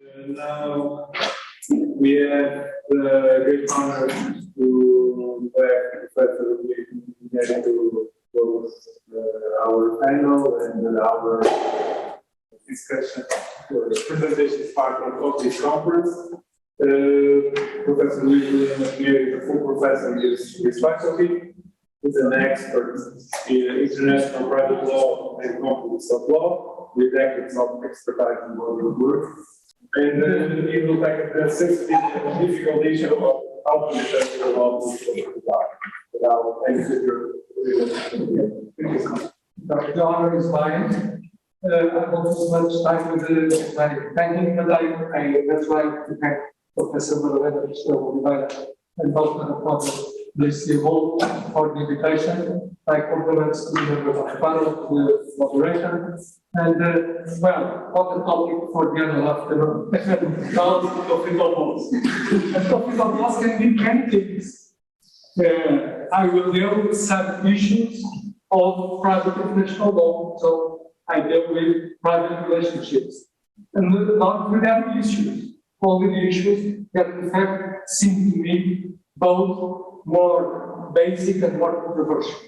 Now we have the great honor to have Professor Luís to close our panel and our discussion, presentation part of this conference. Professor Luís Pinheiro is a full professor in his faculty. He's an expert in international private law and conflicts of law, with decades of expertise in global work. And he will take the sensitive and difficult issue of how to defend the law without any figure. The honor is mine. I won't spend much time with my thanking, but I would like to thank Professor Oliveira and Dr. Luís for the invitation. I compliment the members of the panel, the moderation, and well, what a topic for the end of the conflict of laws. And conflict of laws can be many things. I will deal with some issues of private international law, so I deal with private relationships, and not with every issue, only the issues that in fact seem to me both more basic and more controversial.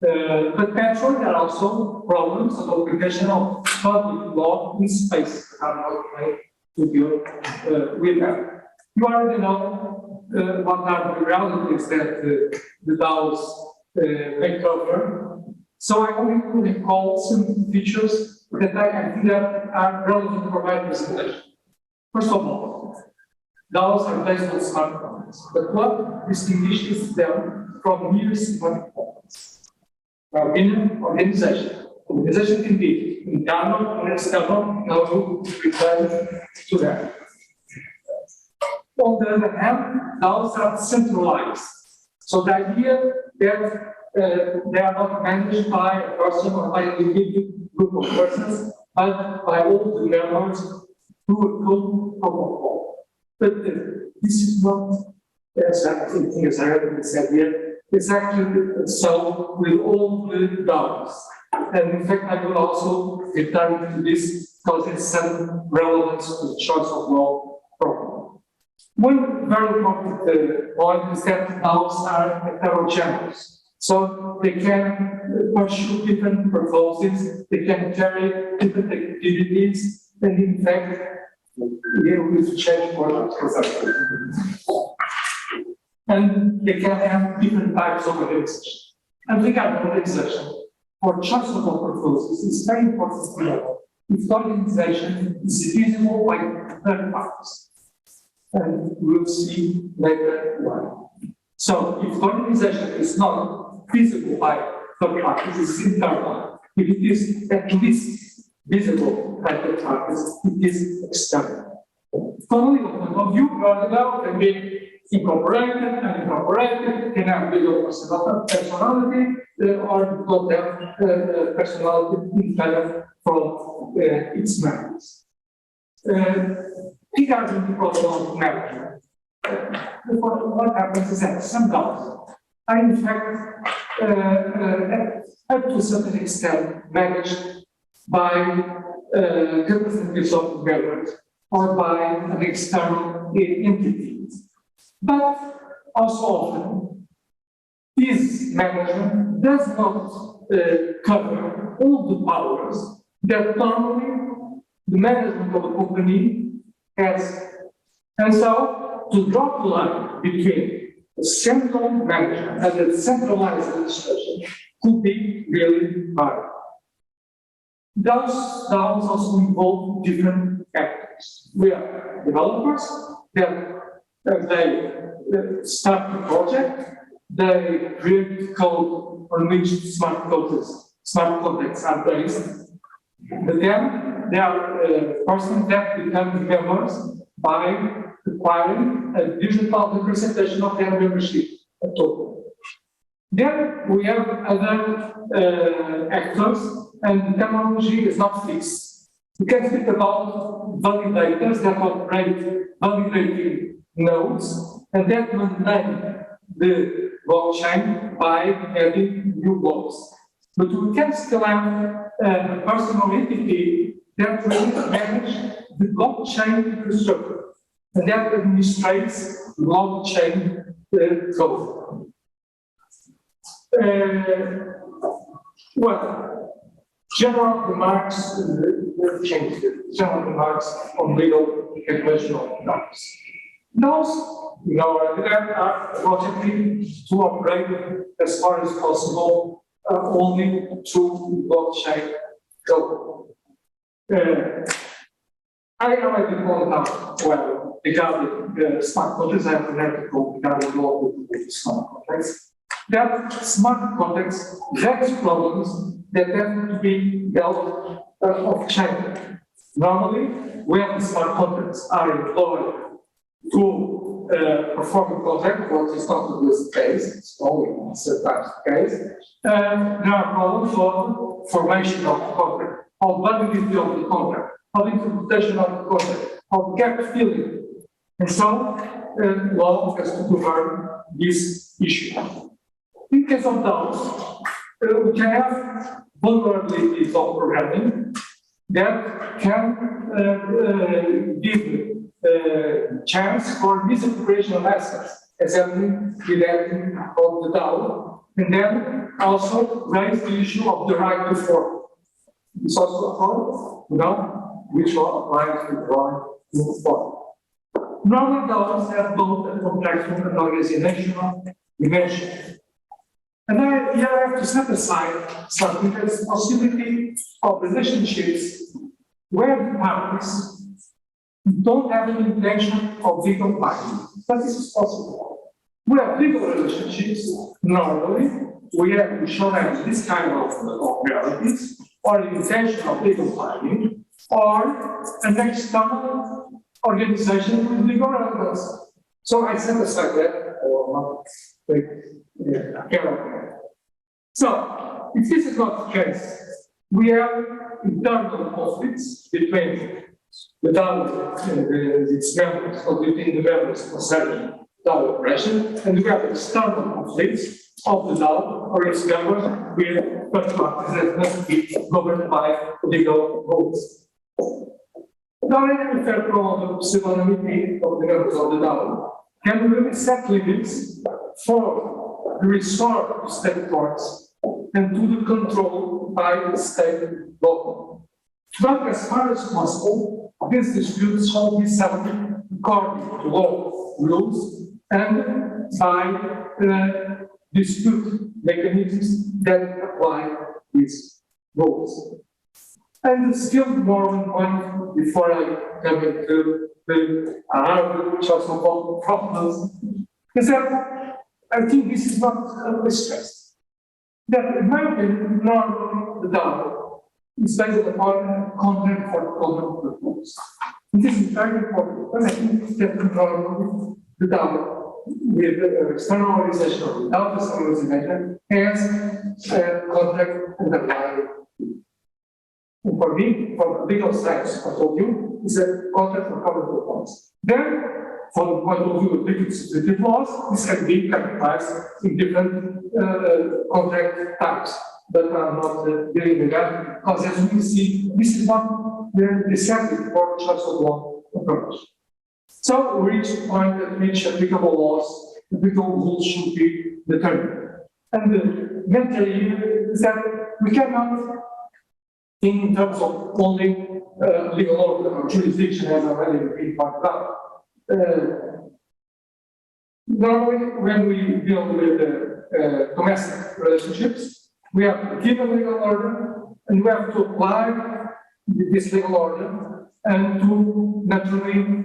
But naturally, there are also problems of application of public law in space that are not made to deal with them. You already know what are the realities that the DAOs may cover. So I only recall some features that I consider are relevant for my presentation. First of all, DAOs are based on smart contracts, but what distinguishes them from mere smart contracts? Well, in an organization can be internal or external, now to refer to that. On the other hand, DAOs are centralized. So the idea that they are not managed by a person or by an individual group of persons, but by all the members through a common protocol. But this is not, as I think as I already said here, it's actually so with all the DAOs. And in fact, I will also return to this because it's some relevance to the choice of law problem. One very important point is that DAOs are heterogeneous. So they can pursue different purposes, they can carry different activities, and in fact, here with change products, for example. And they can have different types of organization. And regarding organization, for choice of law purposes, it's very important to know if the organization is visible by third parties. And we'll see later why. So if the organization is not visible by third parties, it's internal. If it is at least visible by third parties, it is external. From a legal point of view, DAO can be incorporated, unincorporated, can have legal personality, or not have personality independent from its members. Regarding the problem of management, what happens is that some DAOs are in fact up to a certain extent managed by representatives of government or by an external entity. But also often, this management does not cover all the powers that normally the management of a company has. And so, to draw the line between the central management and the centralized administration could be really hard. Those DAOs also involve different actors. We have developers that they start the project, they create code on which smart contracts are based, but then there are persons that become members by acquiring a digital representation of their membership, a token. Then we have other actors, and the terminology is not fixed. We can speak about validators that operate validating nodes, and that maintain the blockchain by adding new blocks. But we can still have a personal entity that will manage the blockchain infrastructure and that administrates blockchain code. Well, general remarks, general remarks on legal calculation of DAOs. DAOs, in our idea, are logically to operate as far as possible only through blockchain code. I already pointed out, well, regarding smart contracts, I have an article regarding law with smart contracts, that smart contracts have problems that have to be dealt off-chain. Normally, when smart contracts are employed to perform a contract, what is not always the case, it's only sometimes the case, there are problems of formation of the contract, of validity of the contract, of interpretation of the contract, of gap filling. And so, law has to govern this issue. In case of DAOs, we can have vulnerabilities of programming that can give chance for misappropriation of assets, as happening with that of the DAO, and then also raise the issue of the right to form. It's also a problem, which will apply to the right to form. Normal DAOs have both a contractual and organizational dimension. And here I have to set aside something that is the possibility of relationships where the parties don't have an intention of legal binding. But this is possible. We have legal relationships, normally, we shall have this kind of realities, or the intention of legal binding, or an external organization with legal relevance. So I set aside that, or not. So, if this is not the case, we have internal conflicts between the DAO and its members, or between the members concerning DAO operation, and we have external conflicts of the DAO or its members with third parties that must be governed by legal rules. Now, any fair problem of pseudonymity of the members of the DAO can really set limits for the resort to state courts and to the control by the state law. But as far as possible, these disputes shall be settled according to law rules and by dispute mechanisms that apply these rules. And still more than one before I come into the which also called problems, is that I think this is not always stressed. That in my opinion, normally the DAO is based upon content for common purpose. This is very important, but I think that normally the DAO, with the external organization of the DAO organization, has a contract underlying. And for me, from the legal side, I told you, it's a contract for common purpose. Then, from the point of view of legal substantive laws, this can be categorized in different contract types that are not dealing with that, because as we see, this is not the setting for choice of law approach. So we reach a point at which applicable laws, applicable rules should be determined. And the mental is that we cannot, in terms of only legal order or jurisdiction, as already been pointed out. Normally, when we deal with domestic relationships, we have to give a legal order and we have to apply this legal order and to naturally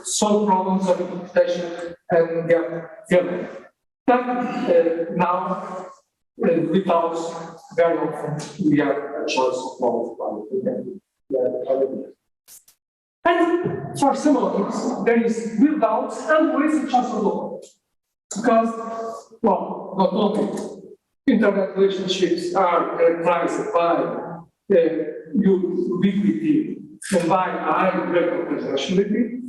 solve problems of interpretation and get filling. But now, without very often, we have a choice of law. And for some others, there is without and with a choice of law. Because, well, not only internet relationships are characterized by ubiquity and by high level of internationality,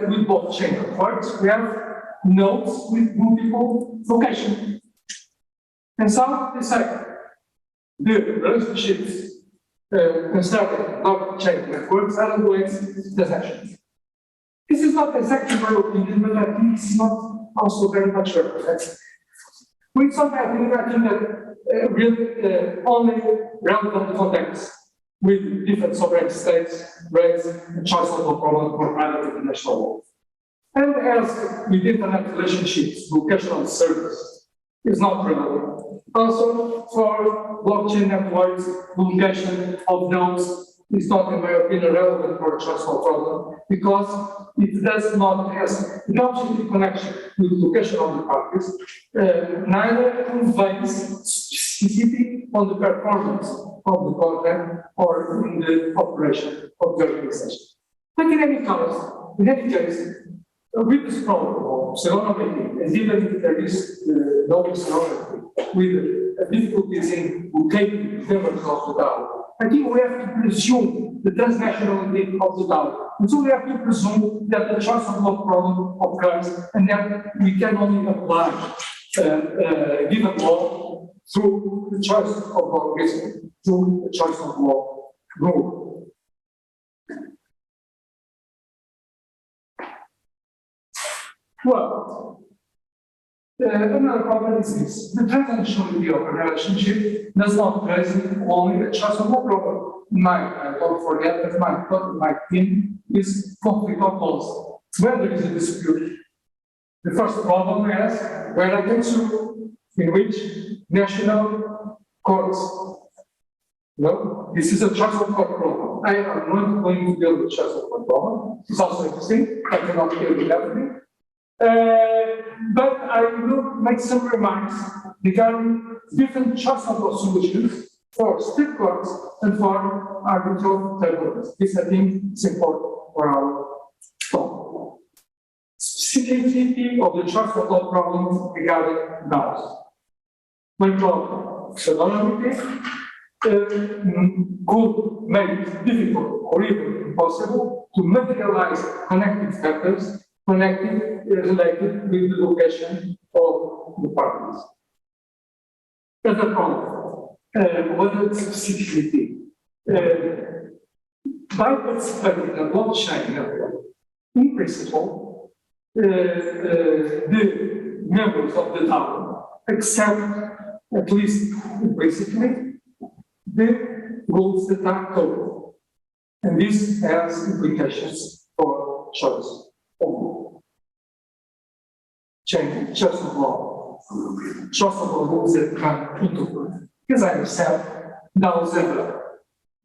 with both chain networks, we have nodes with multiple locations. And so, they say, the relationships concerning blockchain networks are ongoing transactions. This is not exactly my opinion, but I think it's not also very much representative. With some opinion, I think that really only relevant contexts with different sovereign states raise a choice of law problem for private international law. And as with internet relationships, locational service is not relevant. Also, for blockchain networks, the location of nodes is not, in my opinion, relevant for a choice law problem because it does not have an objective connection with the location of the parties, neither conveys specificity on the performance of the content or in the operation of the organization. But in any case, with this problem of pseudonymity, and even if there is no pseudonymity, with difficulties in locating members of the DAO, I think we have to presume the transnationality of the DAO. And so we have to presume that the choice of law problem occurs and that we can only apply given law through the choice of law reason, through the choice of law rule. Well, another problem is this. The transnationality of a relationship does not raise only a choice of law problem. Don't forget that my theme is conflict of laws. When there is a dispute, the first problem is where I can sue, in which national courts. No, this is a choice of court problem. I am not going to deal with choice of court problem. It's also interesting. I cannot deal with everything. But I will make some remarks regarding different choice of law solutions for state courts and for arbitral tribunals. This, I think, is important for our talk. Specificity of the choice of law problems regarding DAOs. One problem, pseudonymity, could make it difficult or even impossible to materialize connecting factors related with the location of the parties. Other problem, whether specificity. By participating in a blockchain network, in principle, the members of the DAO accept, at least implicitly, the rules that are coded. And this has implications for choice. Choice of law rules that come into play. As I have said, DAOs have a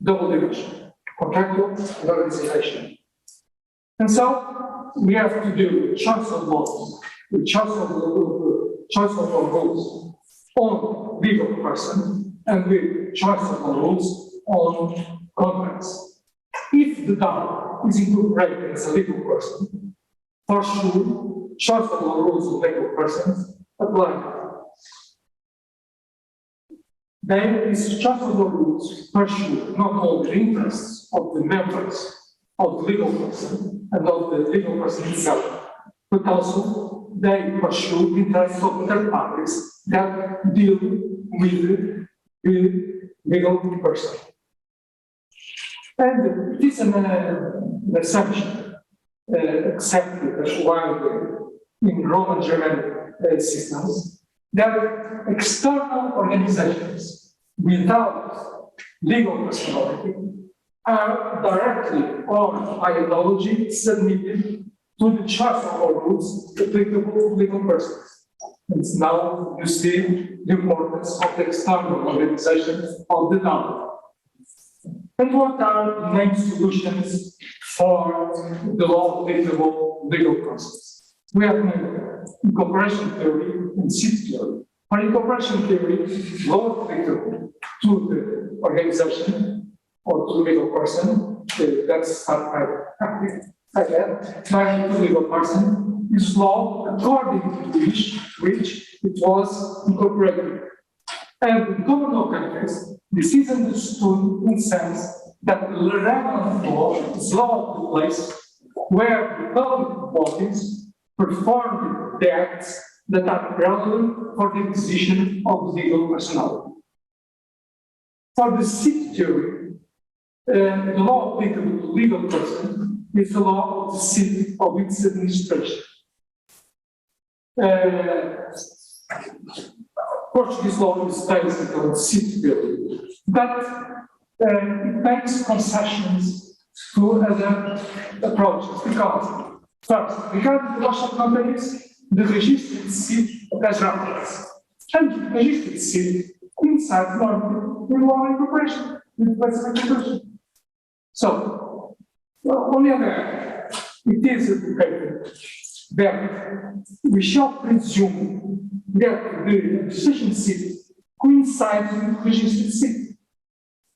double dimension, contractual and organization. And so we have to do choice of laws, with choice of law rules on legal person and with choice of law rules on contracts. If the DAO is incorporated as a legal person, for sure, choice of law rules of legal persons apply. Then, these choice of law rules pursue not only the interests of the members of the legal person and of the legal person itself, but also they pursue the interests of third parties that deal with the legal person. And it is an assumption accepted as widely in Roman Germanic systems that external organizations without legal personality are directly or by analogy submitted to the choice of all rules applicable to legal persons. And now you see the importance of the external organizations of the DAO. And what are the main solutions for the law applicable legal process? We have incorporation theory and seat theory. For incorporation theory, law applicable to the organization or to the legal person, that's by the legal person, is law according to which it was incorporated. And in common law context, this is understood in the sense that the relevant law is law of the place where the public bodies perform the acts that are relevant for the acquisition of legal personality. For the seat theory, The law applicable to legal person is the law of the city of its administration. Portuguese law is based on the city building, but it makes concessions to other approaches because, first, regarding the loss of companies, the register de city has reference. And the register de city inside the law incorporation, with the incorporation. So, on the other hand, it is advocated that we shall presume that the decision city coincides with the registered city.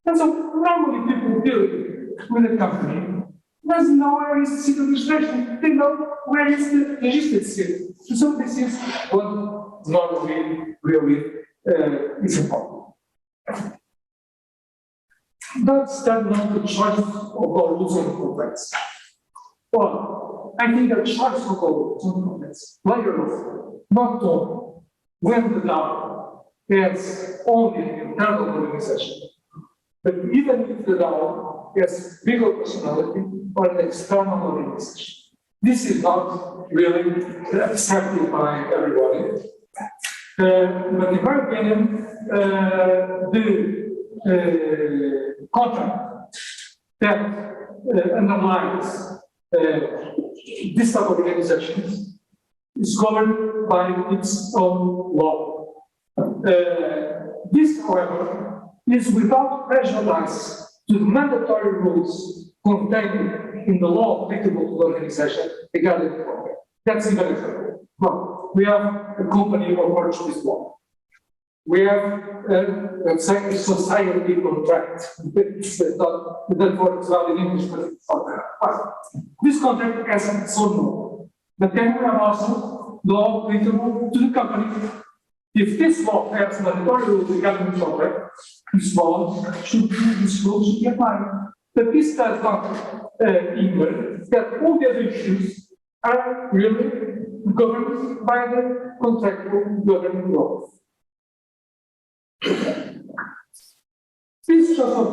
And so, normally people dealing with a company doesn't know where is the city administration, they know where is the registered city. So this is what normally really is important. That's not the choice of our rules on contracts. Well, I think the choice of our rules on contracts play a role, not only when the DAO has only an internal organization, but even if the DAO has bigger personality or an external organization. This is not really accepted by everybody. But in my opinion, the contract that underlines this type of organizations is governed by its own law. This, however, is without prejudice to the mandatory rules contained in the law applicable to the organization regarding the contract. That's even example. Well, we have a company of Portuguese law. We have, let's say, a society contract. It's not that works well in English, but it's not there. This contract has its own law. But then we have also the law applicable to the company. If this law has mandatory rules regarding the contract, this law should be applied. But this does not mean that all the other issues are really governed by the contractual governing law. These sorts of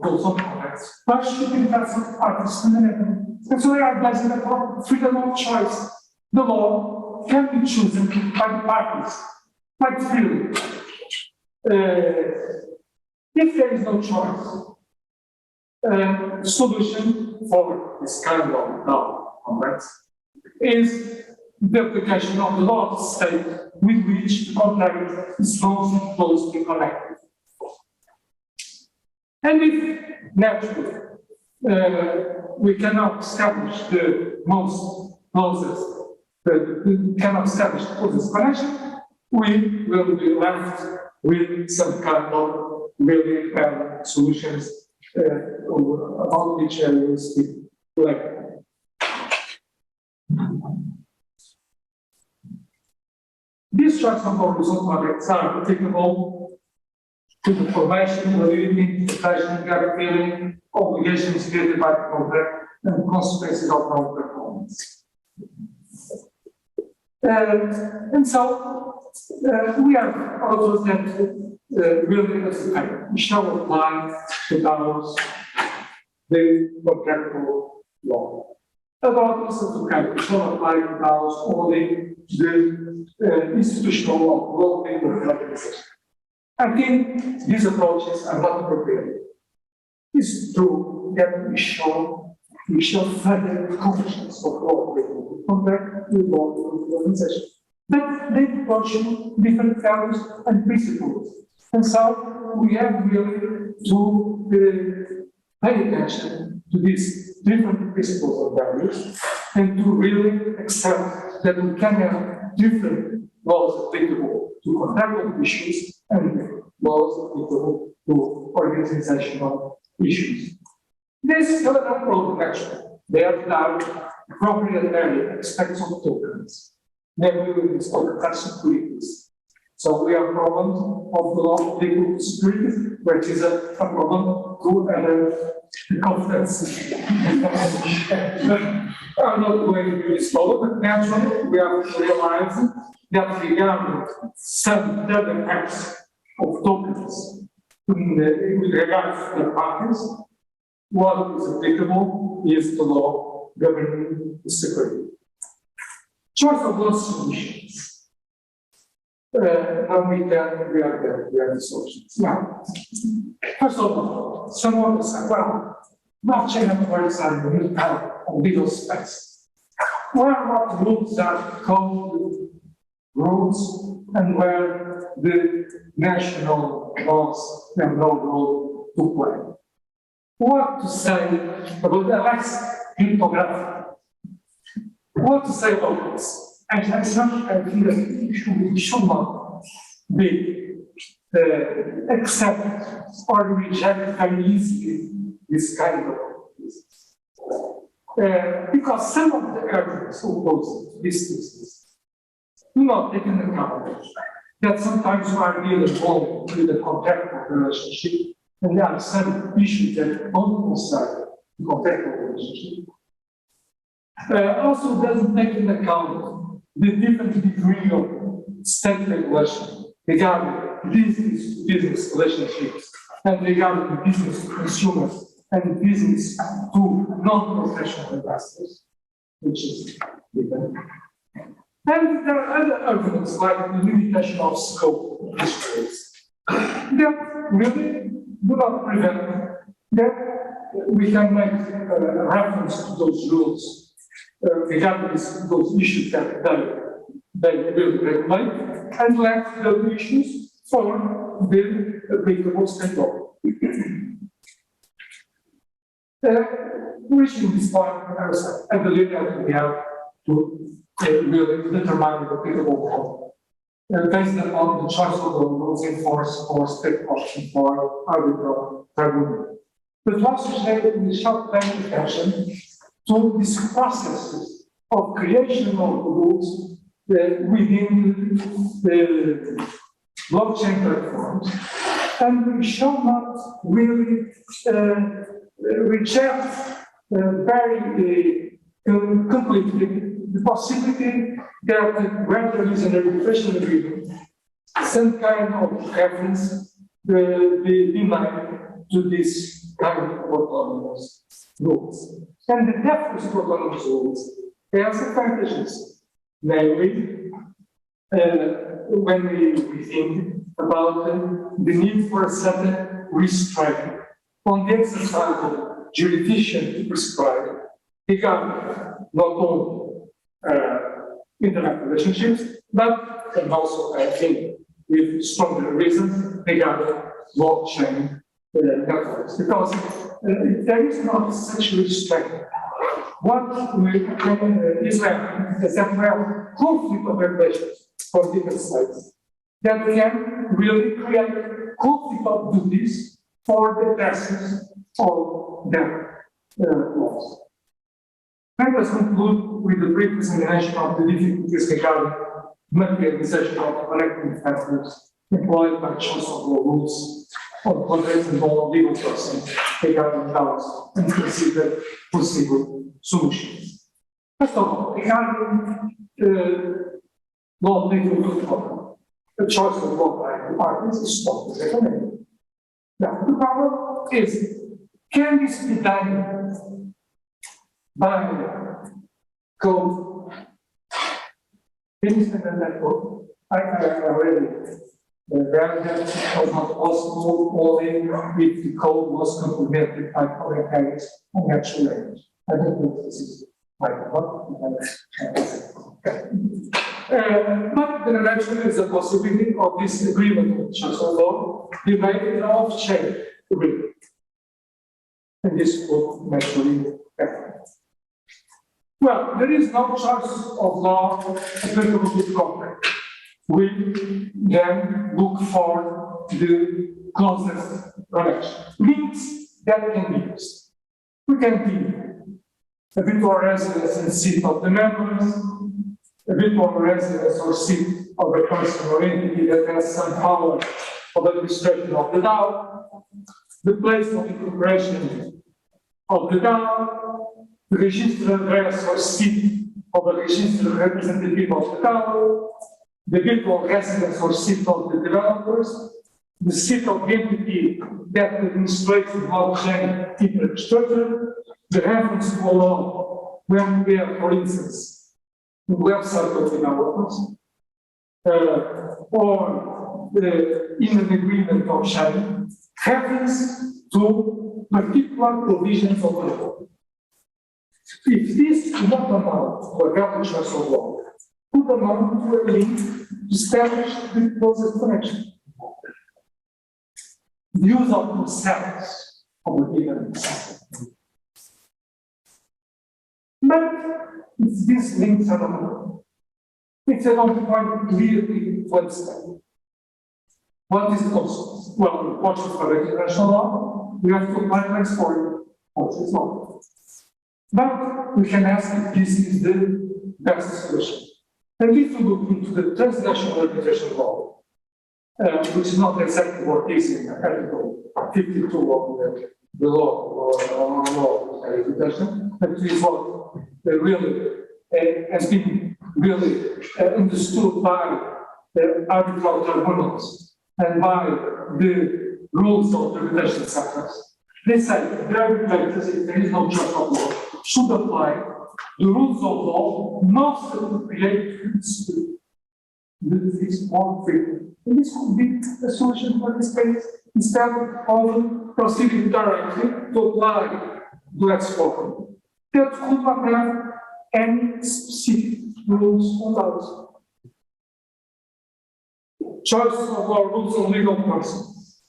rules on contracts are should be passed on parties fundamentally. And so they are based upon freedom of choice. The law can be chosen by the parties quite freely. If there is no choice, the solution for this kind of contracts is the application of the law of the state with which the contract is most closely connected. And if, naturally, we cannot establish the most closest, we cannot establish the closest connection, we will be left with some kind of really bad solutions about which I will speak later. These sorts of horizontal contracts are applicable to the formation, validity, interpretation, guaranteeing obligations created by the contract and consequences of non-performance. And so we have also that really we shall apply to DAOs the contractual law. About this advocate, we shall apply to DAOs only the institutional law of the organization. I think these approaches are not appropriate. It's true that we shall further the competence of law of contract with law of the organization. But they approach different values and principles. And so we have really to pay attention to these different principles and values and to really accept that we can have different laws applicable to contractual issues and laws applicable to organizational issues. This is not a problem actually. They are now proprietary aspects of tokens. Namely, with token securities. So we have problems of the law of legal securities, which is a problem to other confidence. I'm not going to do this problem, but naturally we have to realize that regarding some other types of tokens with regards to the parties, what is applicable is the law governing the security. Choice of law solutions. Now we have the solutions. Now, first of all, someone will say, well, blockchain networks are the new kind of legal space. Where what rules are code rules and where the national laws have no role to play. What to say about the less cryptography? What to say about this? And as such, I think that we should not be accept or reject very easily this kind of business. Because some of the arguments opposed to this business do not take into account that sometimes you are really involved with the contractual relationship, and there are some issues that don't concern the contractual relationship. Also doesn't take into account the different degree of state regulation regarding business relationships and regarding business to consumers and business to non-professional investors, which is different. And there are other arguments like the limitation of scope of this case that really do not prevent that we can make a reference to those rules regarding those issues that they will regulate and let those issues for the applicable state law. Reaching this point, I believe that we have to really determine the applicable law based upon the choice of the rules in force or state option for arbitral tribunal. But also in the short term attention to these processes of creation of rules within the blockchain platforms, and we shall not really reject very completely the possibility that when there is an arbitration agreement, some kind of reference be made to this kind of autonomous rules. And the deference to autonomous rules has advantages, namely, when we think about the need for a certain restraint on the exercise of jurisdiction to prescribe regarding not only internet relationships, but and also, I think, with stronger reasons regarding blockchain networks. Because if there is not such restraint, what is left is that we have conflict of regulations for different states that can really create conflict of duties for the passage of their laws. Let us conclude with the brief examination of the difficulties regarding materialization of connecting factors employed by choice of law rules or contracts involving legal process regarding DAOs and consider possible solutions. First of all, regarding law legal problem, the choice of law by the parties is not recommended. Now, the problem is, can this be done by code? Instant and that code. I already read that it was not possible only if the code was complemented by commentaries on natural language. I don't think this is right. But there actually is a possibility of this agreement with choice of law be made in an off-chain agreement. And this would naturally happen. Well, there is no choice of law applicable to the contract. We then look for the closest relation. Links that can be used. We can be a virtual residence and seat of the members, a virtual residence or seat of a person or entity that has some power of administration of the DAO, the place of incorporation of the DAO, the registered address or seat of a registered representative of the DAO, the virtual residence or seat of the developers, the seat of the entity that administrates the blockchain infrastructure, the reference to a law when we have, for instance, the website of developers, or in an agreement of sharing, reference to particular provisions of the law. If this do not amount to a valid choice of law, would amount to a link to establish the closest connection. The use of themselves of a given system. But if these links are not, it's a long point clearly to understand. What is the consequence? Well, in Portugal for international law, we have to apply to export Portuguese law. But we can ask if this is the best solution. And if we look into the transnational arbitration law, which is not exactly what is in Article 52 of the law of arbitration, but it is what really has been really understood by the arbitral tribunals and by the rules of arbitration sectors. They say the arbitrators, if there is no choice of law, should apply the rules of law most appropriate to the dispute. This is more frequent. And this could be a solution for this case instead of proceeding directly to apply the export. That could not have any specific rules on those. Choice of our rules on legal persons.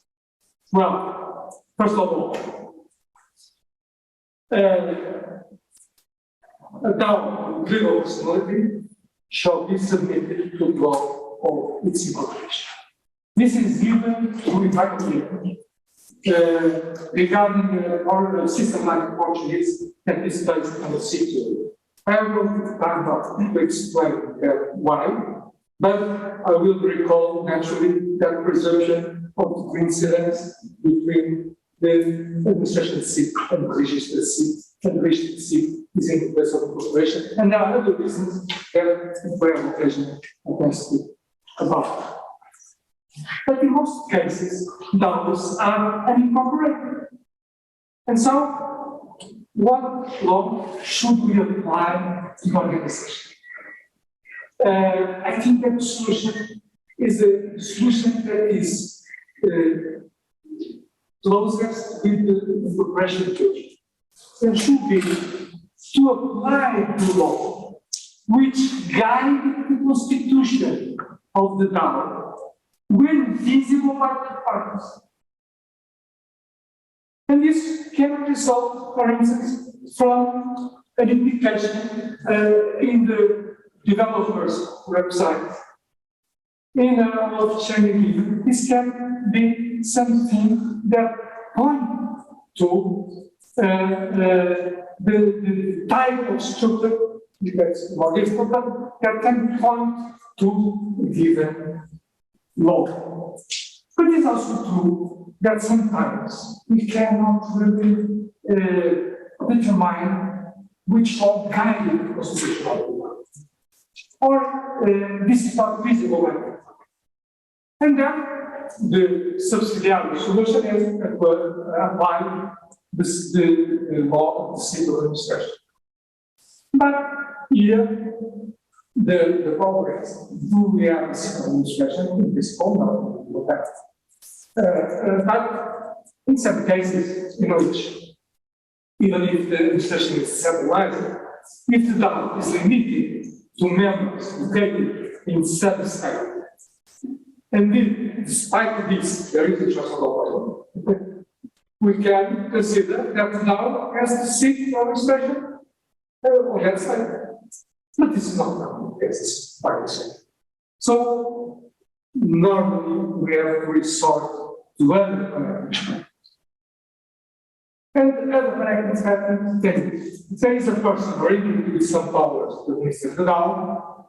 Well, first of all, a DAO with legal personality shall be submitted to the law of its incorporation. This is given to invite regarding our system like Portuguese that is based on the CTO. I will time not to explain why, but I will recall naturally that presumption of the coincidence between the administration seat and the registered seat, and the registered seat is in the place of incorporation, and there are other reasons that we have occasion I can speak about. But in most cases, DAOs are unincorporated. And so, what law should we apply to the organization? I think that the solution is a solution that is closest with the incorporation judge. And should be to apply the law which guide the constitution of the DAO when visible by the parties. And this can result, for instance, from an indication in the developer's website. In a blockchain agreement, this can be something that points to the type of structure that's more difficult, but that can point to a given law. But it's also true that sometimes we cannot really determine which law guides the constitutional law. Or this is not visible. And then the subsidiary solution is apply the law of the civil administration. But here, the problem is, do we have a civil administration in this form? But in some cases, in which, even if the administration is centralized, if the DAO is limited to members located in some state, and if, despite this, there is a choice of law, we can consider that the DAO has to seek the administration on that state. But this is not the case, by the way. So, normally we have to resort to other connections. And the other connections happen then. There is a person bringing with some powers to administer the DAO.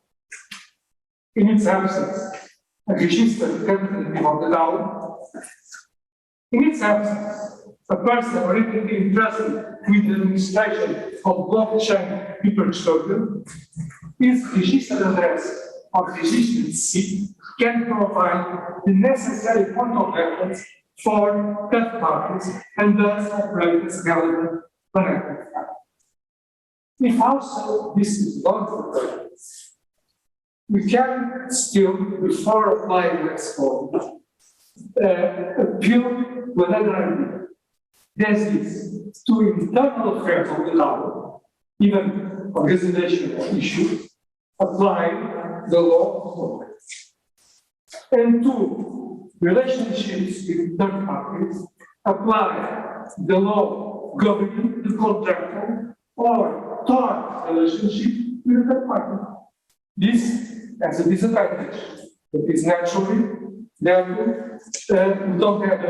In its absence, a registered company of the DAO. In its absence, a person already entrusted with the administration of blockchain infrastructure, his registered address or registered seat can provide the necessary point of reference for third parties and thus operate as relevant connected parties. If also this is not the case, we can still, before applying next form, appeal to another idea. That is, to internal affairs of the DAO, even organizational issues, apply the law of contracts. And to relationships with third parties, apply the law governing the contractual or tort relationship with third party. This has a disadvantage. It is naturally that we don't have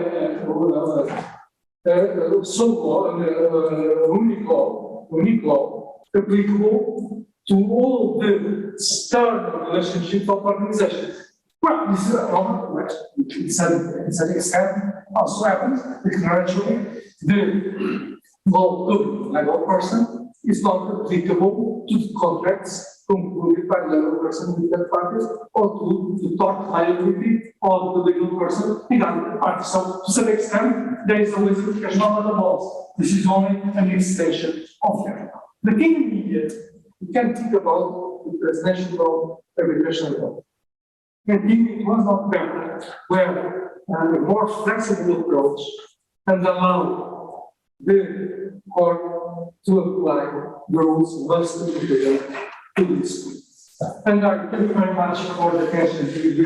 unique law applicable to all the external relationships of organizations. Well, this is a problem, which to some extent also happens, because naturally the law governing legal person is not applicable to the contracts concluded by the legal person with third parties or to the tort liability of the legal person with other parties. So, to some extent, there is always a application of the laws. This is only an extension of them. The thing in media, we can think about the transnational arbitration law. And think it was not better where a more flexible approach and allow the court to apply the rules most applicable to this. And I thank you very much for the attention to the